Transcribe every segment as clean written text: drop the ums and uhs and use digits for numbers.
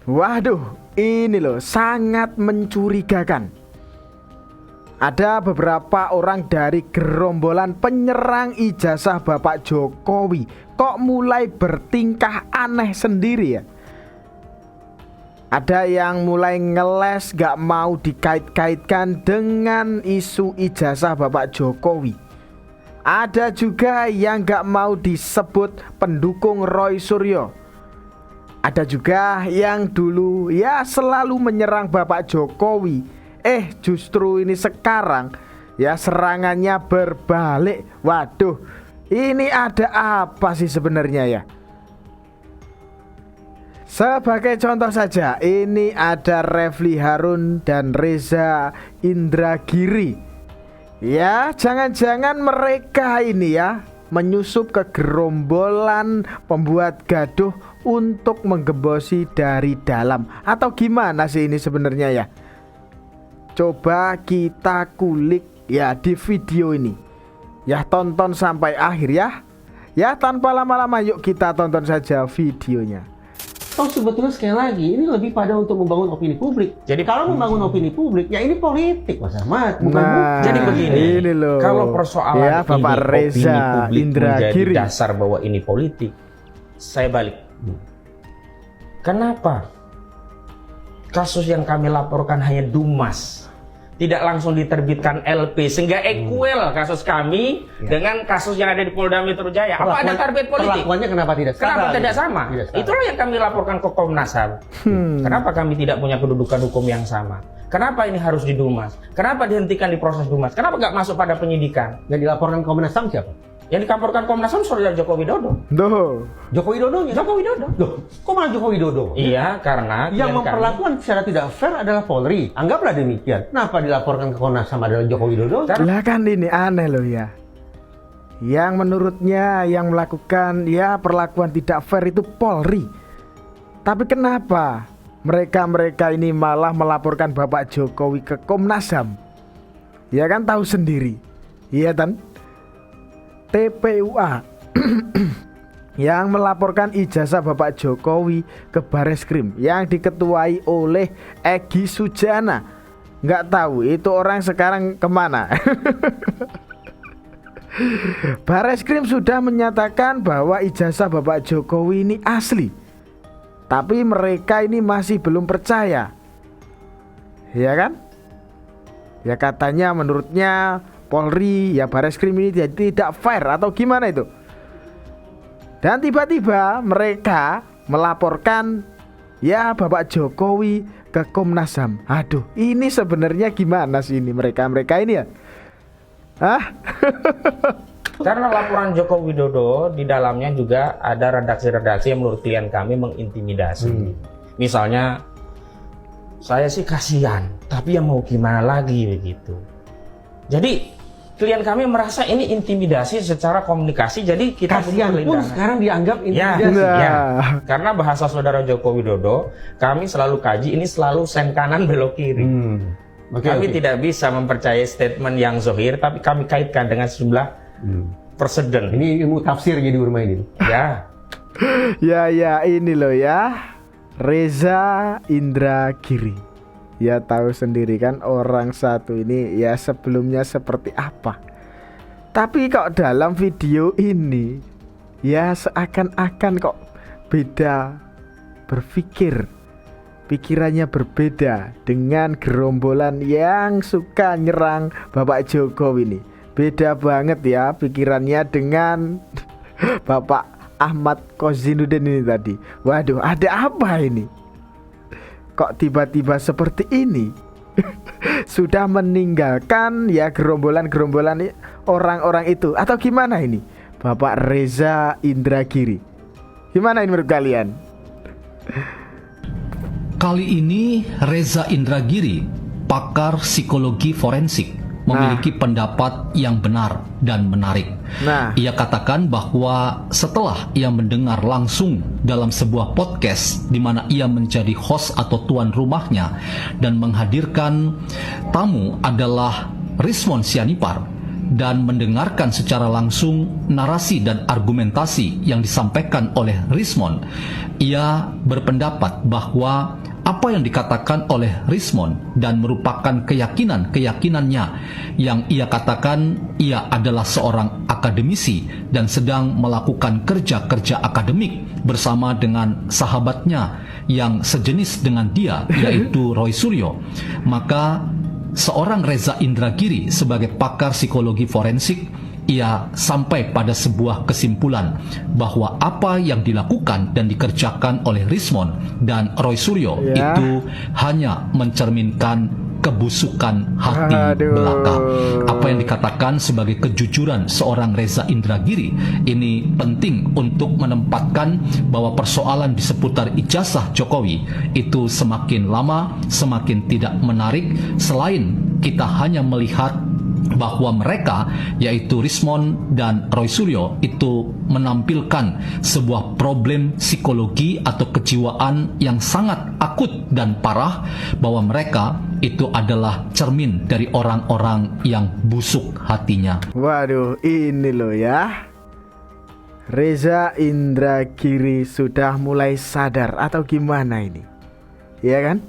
Waduh, ini loh sangat mencurigakan. Ada beberapa orang dari gerombolan penyerang ijazah Bapak Jokowi kok mulai bertingkah aneh sendiri ya. Ada yang mulai ngeles gak mau dikait-kaitkan dengan isu ijazah Bapak Jokowi. Ada juga yang gak mau disebut pendukung Roy Suryo. Ada juga yang dulu ya selalu menyerang Bapak Jokowi. Justru ini sekarang ya serangannya berbalik. Waduh, ini ada apa sih sebenarnya ya? Sebagai contoh saja, ini ada Refly Harun dan Reza Indragiri. Ya, jangan-jangan mereka ini ya menyusup ke gerombolan pembuat gaduh untuk menggembosi dari dalam. Atau gimana sih ini sebenarnya ya? Coba kita kulik ya di video ini. Ya, tonton sampai akhir ya. Ya, tanpa lama-lama yuk kita tonton saja videonya. Sebetulnya sekali lagi ini lebih pada untuk membangun opini publik. Jadi kalau membangun opini publik ya ini politik Mas Ahmad, bukan Jadi begini, ini loh. kalau persoalan ya, Bapak ini Reza opini publik Indragiri menjadi dasar bahwa ini politik, saya balik. Kenapa kasus yang kami laporkan hanya Dumas, tidak langsung diterbitkan LP sehingga equal kasus kami dengan kasus yang ada di Polda Metro Jaya? Apa ada target politik? Perlakuannya kenapa tidak sama? Kenapa tidak sama? Itulah yang kami laporkan ke Komnas HAM. Kenapa kami tidak punya kedudukan hukum yang sama? Kenapa ini harus di Dumas? Kenapa dihentikan di proses Dumas? Kenapa nggak masuk pada penyidikan? Yang dilaporkan Komnas HAM siapa? Yang dilaporkan Komnas HAM Saudara Joko Widodo. Duh. Joko Widodonya? Joko Widodo. Loh, kok malah Joko Widodo? Iya, karena yang memperlakukan secara tidak fair adalah Polri. Anggaplah demikian. Kenapa dilaporkan ke Komnas HAM adalah Joko Widodo? Lah kan ini aneh loh ya. Yang menurutnya yang melakukan ya perlakuan tidak fair itu Polri. Tapi kenapa mereka ini malah melaporkan Bapak Jokowi ke Komnas HAM? Ya kan tahu sendiri. Iya kan? TPUA yang melaporkan ijazah Bapak Jokowi ke Bareskrim yang diketuai oleh Egy Sujana. Nggak tahu itu orang sekarang kemana. Bareskrim sudah menyatakan bahwa ijazah Bapak Jokowi ini asli. Tapi mereka ini masih belum percaya. Ya kan? Ya katanya menurutnya Polri ya Bareskrim ini tidak fair atau gimana itu. Dan tiba-tiba mereka melaporkan ya Bapak Jokowi ke Komnas HAM. Aduh, ini sebenarnya gimana sih ini mereka ini ya? Hah? Karena laporan Joko Widodo di dalamnya juga ada redaksi-redaksi yang menurut klien kami mengintimidasi. Misalnya, saya sih kasihan, tapi ya mau gimana lagi begitu. Jadi klien kami merasa ini intimidasi secara komunikasi, jadi kita kasihan pun sekarang dianggap intimidasi. Ya, karena bahasa Saudara Joko Widodo, kami selalu kaji ini selalu sen kanan belok kiri. Kami tidak bisa mempercayai statement yang zohir, tapi kami kaitkan dengan sejumlah presiden. Ini ilmu tafsir jadi bermain ini. Ya. Ya ini loh ya, Reza Indragiri. Ya tahu sendiri kan orang satu ini ya sebelumnya seperti apa. Tapi kok dalam video ini ya seakan-akan kok beda berpikir. Pikirannya berbeda dengan gerombolan yang suka nyerang Bapak Jokowi ini. Beda banget ya pikirannya dengan Bapak Ahmad Kozinuddin ini tadi. Waduh, ada apa ini? Kok tiba-tiba seperti ini? Sudah meninggalkan ya gerombolan orang-orang itu atau gimana ini? Bapak Reza Indragiri. Gimana ini menurut kalian? Kali ini Reza Indragiri, pakar psikologi forensik, memiliki pendapat yang benar dan menarik. Ia katakan bahwa setelah ia mendengar langsung dalam sebuah podcast di mana ia menjadi host atau tuan rumahnya dan menghadirkan tamu adalah Rizwan Sianipar, dan mendengarkan secara langsung narasi dan argumentasi yang disampaikan oleh Rismond, ia berpendapat bahwa apa yang dikatakan oleh Rismond dan merupakan keyakinannya yang ia katakan ia adalah seorang akademisi dan sedang melakukan kerja-kerja akademik bersama dengan sahabatnya yang sejenis dengan dia, yaitu Roy Suryo. Maka seorang Reza Indragiri sebagai pakar psikologi forensik, ia sampai pada sebuah kesimpulan bahwa apa yang dilakukan dan dikerjakan oleh Rismond dan Roy Suryo itu hanya mencerminkan kebusukan hati belaka. Apa yang dikatakan sebagai kejujuran seorang Reza Indragiri ini penting untuk menempatkan bahwa persoalan di seputar ijazah Jokowi itu semakin lama semakin tidak menarik, selain kita hanya melihat bahwa mereka, yaitu Rismond dan Roy Suryo, itu menampilkan sebuah problem psikologi atau kejiwaan yang sangat akut dan parah, bahwa mereka itu adalah cermin dari orang-orang yang busuk hatinya. Waduh, ini loh ya, Reza Indragiri sudah mulai sadar atau gimana ini, ya kan?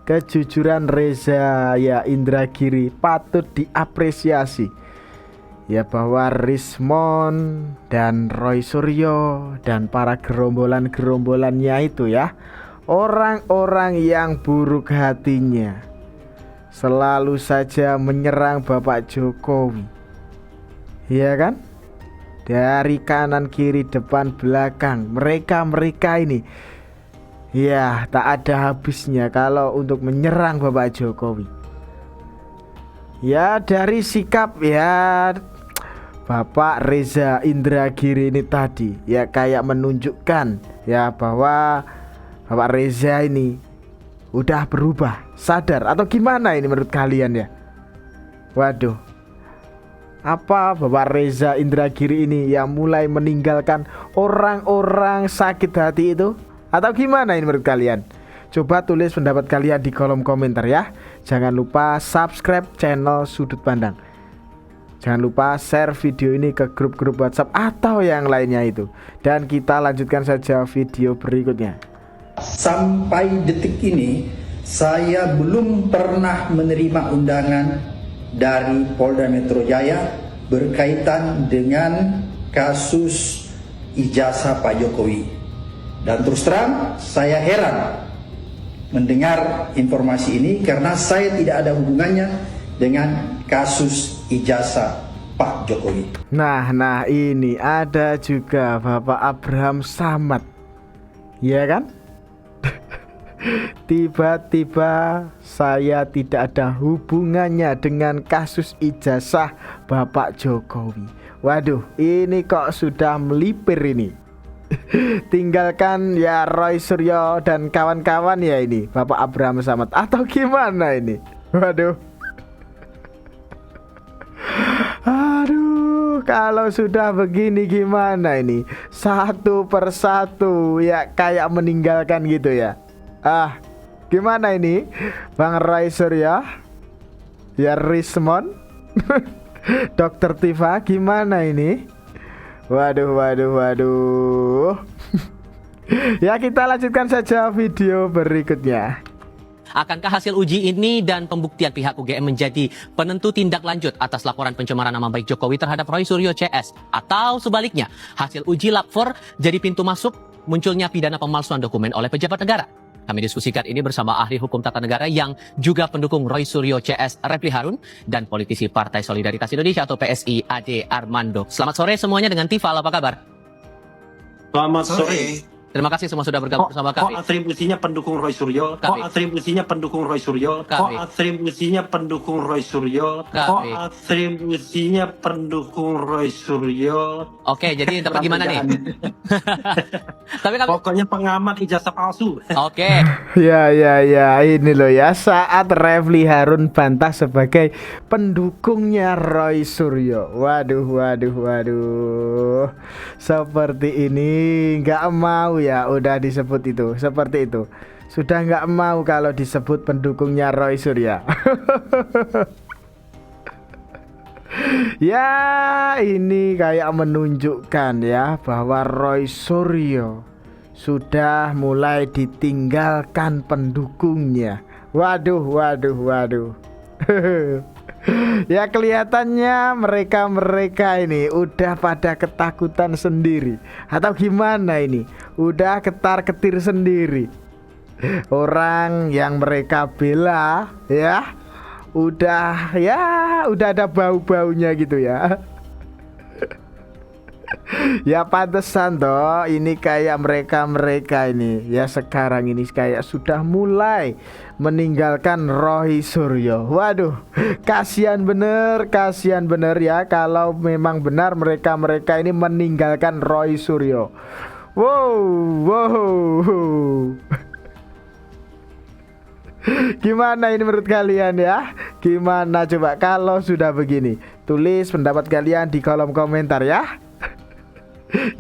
Kejujuran Reza Indragiri patut diapresiasi ya, bahwa Rismond dan Roy Suryo dan para gerombolannya itu ya, orang-orang yang buruk hatinya selalu saja menyerang Bapak Jokowi, ya kan? Dari kanan kiri depan belakang, mereka ini ya tak ada habisnya kalau untuk menyerang Bapak Jokowi. Ya dari sikap ya Bapak Reza Indragiri ini tadi ya kayak menunjukkan ya bahwa Bapak Reza ini udah berubah, sadar atau gimana ini menurut kalian ya? Waduh, apa Bapak Reza Indragiri ini yang mulai meninggalkan orang-orang sakit hati itu? Atau gimana ini menurut kalian? Coba tulis pendapat kalian di kolom komentar ya. Jangan lupa subscribe channel Sudut Pandang. Jangan lupa share video ini ke grup-grup WhatsApp atau yang lainnya itu. Dan kita lanjutkan saja video berikutnya. Sampai detik ini saya belum pernah menerima undangan dari Polda Metro Jaya berkaitan dengan kasus ijazah Pak Jokowi. Dan terus terang saya heran mendengar informasi ini karena saya tidak ada hubungannya dengan kasus ijazah Pak Jokowi. Nah ini ada juga Bapak Abraham Samad, ya kan? Tiba-tiba saya tidak ada hubungannya dengan kasus ijazah Bapak Jokowi. Waduh, ini kok sudah melipir ini. Tinggalkan ya Roy Suryo dan kawan-kawan ya ini Bapak Abraham Samad atau gimana ini? Waduh. Aduh, kalau sudah begini gimana ini? Satu persatu ya kayak meninggalkan gitu ya. Gimana ini Bang Roy Suryo? Ya Rismond Dokter Tifa gimana ini? Waduh. Ya kita lanjutkan saja video berikutnya. Akankah hasil uji ini dan pembuktian pihak UGM menjadi penentu tindak lanjut atas laporan pencemaran nama baik Jokowi terhadap Roy Suryo CS? Atau sebaliknya, hasil uji lab 4 jadi pintu masuk munculnya pidana pemalsuan dokumen oleh pejabat negara? Kami diskusikan ini bersama ahli hukum tata negara yang juga pendukung Roy Suryo CS Refli Harun dan politisi Partai Solidaritas Indonesia atau PSI Ade Armando. Selamat sore semuanya dengan Tifal, apa kabar? Selamat sore. Terima kasih semua sudah bergabung bersama kami. Kok atribusinya pendukung Roy Suryo? Kok atribusinya pendukung Roy Suryo? Kok atribusinya pendukung Roy Suryo? Kok atribusinya pendukung Roy Suryo? Oke, jadi dapat gimana nih? Tapi kami... Pokoknya pengamat ijazah palsu. Oke. Ya ini loh ya, saat Refli Harun bantah sebagai pendukungnya Roy Suryo. Waduh. Seperti ini nggak mau ya udah disebut itu seperti itu. Sudah nggak mau kalau disebut pendukungnya Roy Suryo. Ya, ini kayak menunjukkan ya bahwa Roy Suryo sudah mulai ditinggalkan pendukungnya. Waduh, waduh, waduh. Ya kelihatannya mereka ini udah pada ketakutan sendiri. Atau gimana ini? Udah ketar-ketir sendiri. Orang yang mereka bela ya udah ada bau-baunya gitu ya. Ya pantesan toh ini kayak mereka ini ya sekarang ini kayak sudah mulai meninggalkan Roy Suryo. Waduh, kasihan bener ya kalau memang benar mereka ini meninggalkan Roy Suryo. Wow. Gimana ini menurut kalian ya? Gimana coba kalau sudah begini? Tulis pendapat kalian di kolom komentar ya.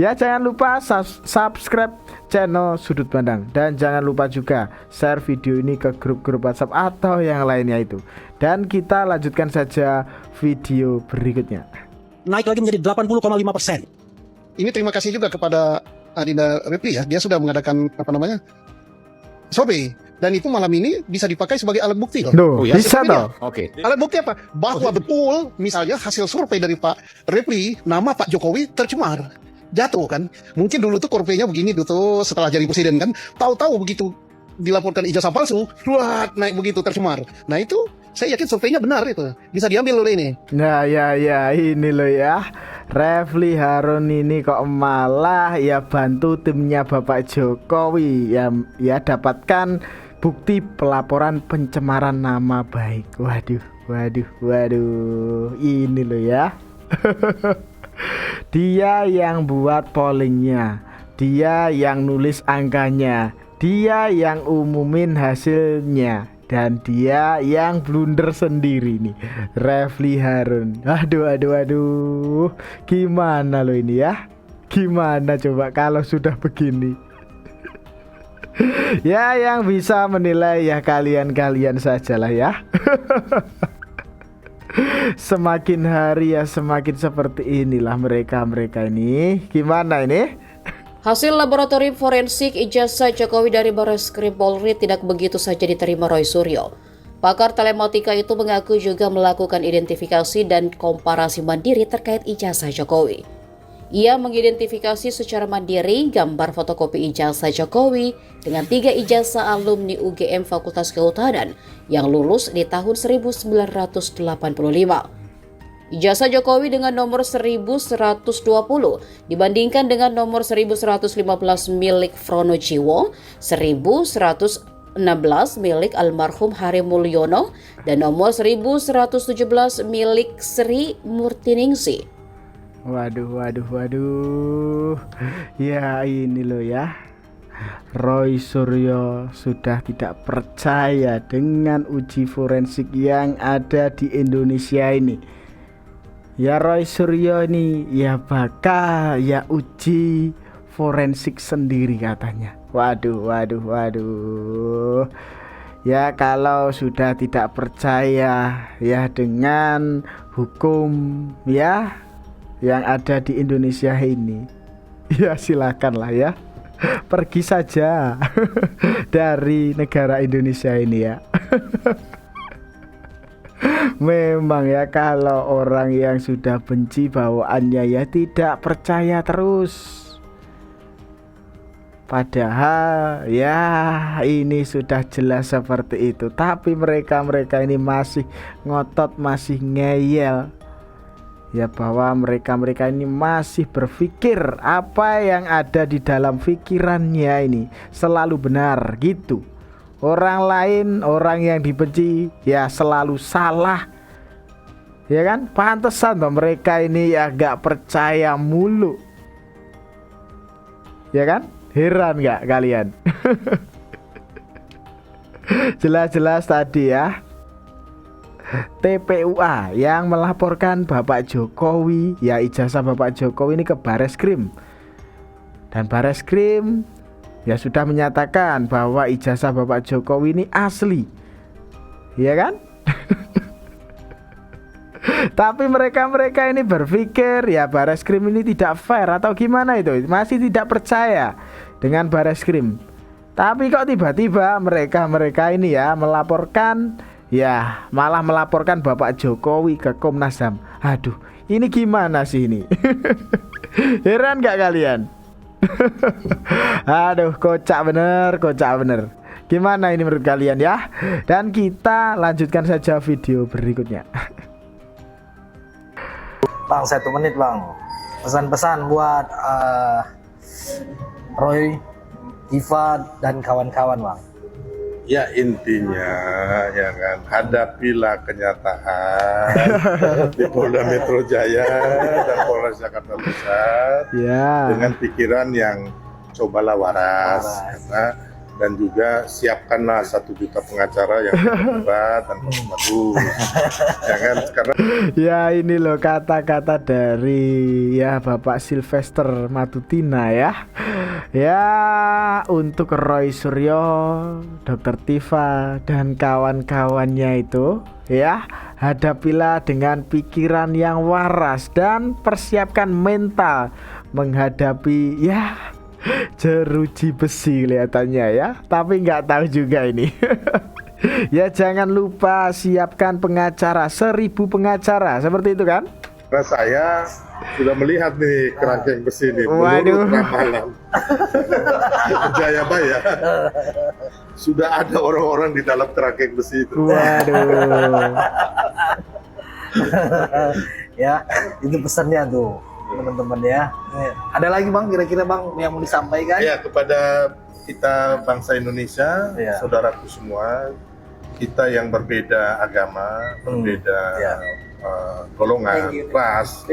Ya jangan lupa subscribe channel Sudut Pandang. Dan jangan lupa juga share video ini ke grup-grup WhatsApp atau yang lainnya itu. Dan kita lanjutkan saja video berikutnya. Naik lagi menjadi 80,5%. Ini terima kasih juga kepada Adinda Repli ya. Dia sudah mengadakan survei. Dan itu malam ini bisa dipakai sebagai alat bukti loh. Duh, ya, bisa toh. Oke. Alat bukti apa? Bahwa betul misalnya hasil survei dari Pak Repli, nama Pak Jokowi tercemar. Jatuh kan. Mungkin dulu tuh surveinya begini tuh setelah jadi presiden kan. Tahu-tahu begitu dilaporkan ijazah palsu, naik begitu tercemar. Nah itu saya yakin surveinya benar itu. Bisa diambil oleh ini. Nah ya ini loh ya. Refli Harun ini kok malah ya bantu timnya Bapak Jokowi ya dapatkan bukti pelaporan pencemaran nama baik. Waduh. Ini loh ya. Dia yang buat pollingnya, dia yang nulis angkanya, dia yang umumin hasilnya, dan dia yang blunder sendiri nih, Refli Harun. Aduh, gimana lo ini ya? Gimana coba kalau sudah begini? Ya yang bisa menilai ya kalian sajalah ya. Semakin hari ya semakin seperti inilah mereka ini. Gimana ini? Hasil laboratorium forensik ijazah Jokowi dari Barreskrim Polri tidak begitu saja diterima Roy Suryo. Pakar telematika itu mengaku juga melakukan identifikasi dan komparasi mandiri terkait ijazah Jokowi. Ia mengidentifikasi secara mandiri gambar fotokopi ijazah Jokowi dengan 3 ijazah alumni UGM Fakultas Kehutanan yang lulus di tahun 1985. Ijazah Jokowi dengan nomor 1120 dibandingkan dengan nomor 1115 milik Frono Jiwo, 1116 milik almarhum Hari Mulyono, dan nomor 1117 milik Sri Murtiningsih. Waduh. Ya ini loh ya. Roy Suryo sudah tidak percaya dengan uji forensik yang ada di Indonesia ini. Ya Roy Suryo ini ya bakal ya uji forensik sendiri katanya. Waduh. Ya kalau sudah tidak percaya ya dengan hukum ya yang ada di Indonesia ini, ya silakanlah ya, pergi saja dari negara Indonesia ini ya. Memang ya kalau orang yang sudah benci bawaannya ya tidak percaya terus. Padahal ya ini sudah jelas seperti itu, tapi mereka ini masih ngotot, masih ngeyel. Ya bahwa mereka ini masih berpikir apa yang ada di dalam pikirannya ini selalu benar gitu. Orang lain, orang yang dibenci ya selalu salah. Ya kan? Pantesan toh mereka ini ya gak percaya mulu. Ya kan? Heran gak kalian? Jelas-jelas tadi ya TPUA yang melaporkan Bapak Jokowi, ya ijazah Bapak Jokowi ini ke Barreskrim. Dan Barreskrim ya sudah menyatakan bahwa ijazah Bapak Jokowi ini asli. Ya kan? Tapi mereka ini berpikir ya Bareskrim ini tidak fair atau gimana itu, masih tidak percaya dengan Bareskrim. Tapi kok tiba-tiba mereka ini ya melaporkan, ya malah melaporkan Bapak Jokowi ke Komnas HAM. Aduh, ini gimana sih ini? Heran gak kalian? Aduh, kocak bener. Gimana ini menurut kalian ya? Dan kita lanjutkan saja video berikutnya. Bang, 1 menit bang. Pesan-pesan buat Roy, Tifa dan kawan-kawan bang. Ya intinya ya kan, hadapilah kenyataan di Polda Metro Jaya dan Polres Jakarta Pusat dengan pikiran yang cobalah waras. Karena dan juga siapkanlah 1 juta pengacara yang hebat dan bagus, ya kan? Karena ya ini loh kata-kata dari ya Bapak Sylvester Matutina ya untuk Roy Suryo, Dr. Tifa dan kawan-kawannya itu ya, hadapilah dengan pikiran yang waras dan persiapkan mental menghadapi ya jeruji besi kelihatannya ya, tapi nggak tahu juga ini. Ya jangan lupa siapkan pengacara, 1000 pengacara seperti itu kan? Karena saya sudah melihat nih kerangkeng besi nih. Waduh. Ramalan Jayabaya sudah ada orang-orang di dalam kerangkeng besi itu. Waduh. Ya, itu pesannya tuh teman-teman ya. Ada lagi bang kira-kira bang yang mau disampaikan? Ya, kepada kita bangsa Indonesia, saudaraku semua, kita yang berbeda agama, berbeda golongan, ras,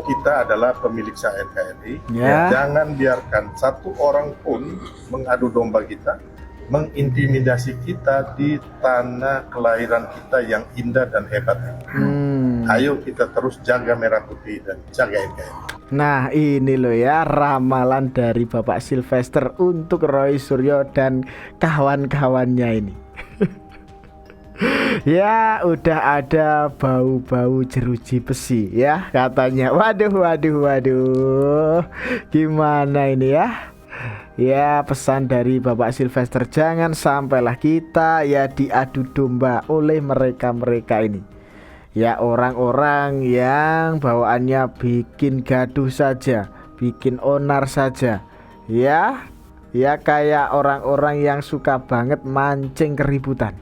kita adalah pemilik sah NKRI. Jangan biarkan 1 orang pun mengadu domba kita, mengintimidasi kita di tanah kelahiran kita yang indah dan hebat. Ayo kita terus jaga merah putih dan jaga NKRI. Nah ini loh ya ramalan dari Bapak Sylvester untuk Roy Suryo dan kawan-kawannya ini. Ya udah ada bau-bau jeruji besi ya katanya. Waduh. Gimana ini ya? Ya pesan dari Bapak Sylvester, jangan sampailah kita ya diadu domba oleh mereka ini. Ya orang-orang yang bawaannya bikin gaduh saja, bikin onar saja. Ya kayak orang-orang yang suka banget mancing keributan.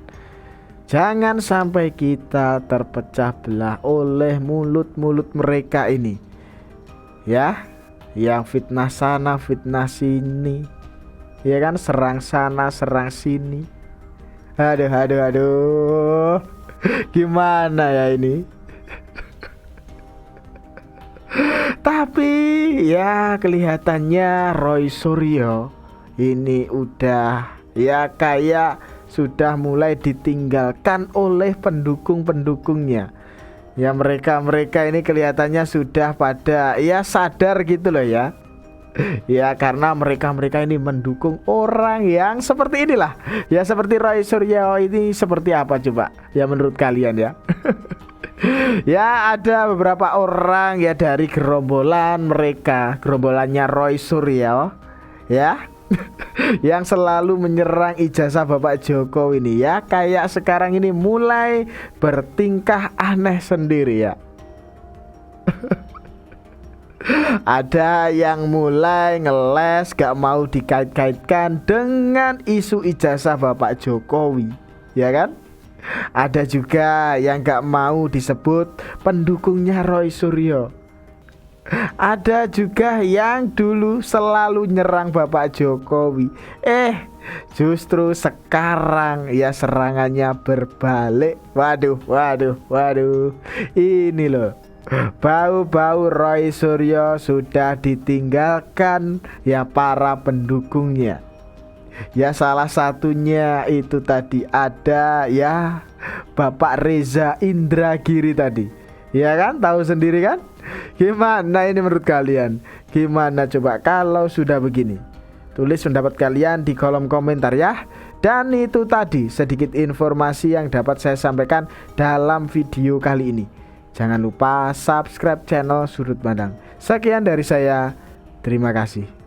Jangan sampai kita terpecah belah oleh mulut-mulut mereka ini. Ya, yang fitnah sana, fitnah sini. Ya kan, serang sana, serang sini. Aduh. Gimana ya ini? Tapi ya kelihatannya Roy Suryo ini udah ya kayak sudah mulai ditinggalkan oleh pendukung-pendukungnya. Ya mereka ini kelihatannya sudah pada ya sadar gitu loh ya. Ya karena mereka ini mendukung orang yang seperti inilah. Ya seperti Roy Suryo ini seperti apa coba? Ya menurut kalian ya. Ya ada beberapa orang ya dari gerombolannya Roy Suryo ya. Yang selalu menyerang ijazah Bapak Jokowi ini ya, kayak sekarang ini mulai bertingkah aneh sendiri ya. Ada yang mulai ngeles gak mau dikait-kaitkan dengan isu ijazah Bapak Jokowi, ya kan? Ada juga yang gak mau disebut pendukungnya Roy Suryo. Ada juga yang dulu selalu nyerang Bapak Jokowi. Justru sekarang ya serangannya berbalik. Waduh. Ini loh, bau-bau Roy Suryo sudah ditinggalkan ya para pendukungnya. Ya salah satunya itu tadi ada ya Bapak Reza Indragiri tadi. Ya kan, tahu sendiri kan? Gimana ini menurut kalian? Gimana coba kalau sudah begini? Tulis pendapat kalian di kolom komentar ya. Dan itu tadi sedikit informasi yang dapat saya sampaikan dalam video kali ini. Jangan lupa subscribe channel Sudut Pandang. Sekian dari saya, terima kasih.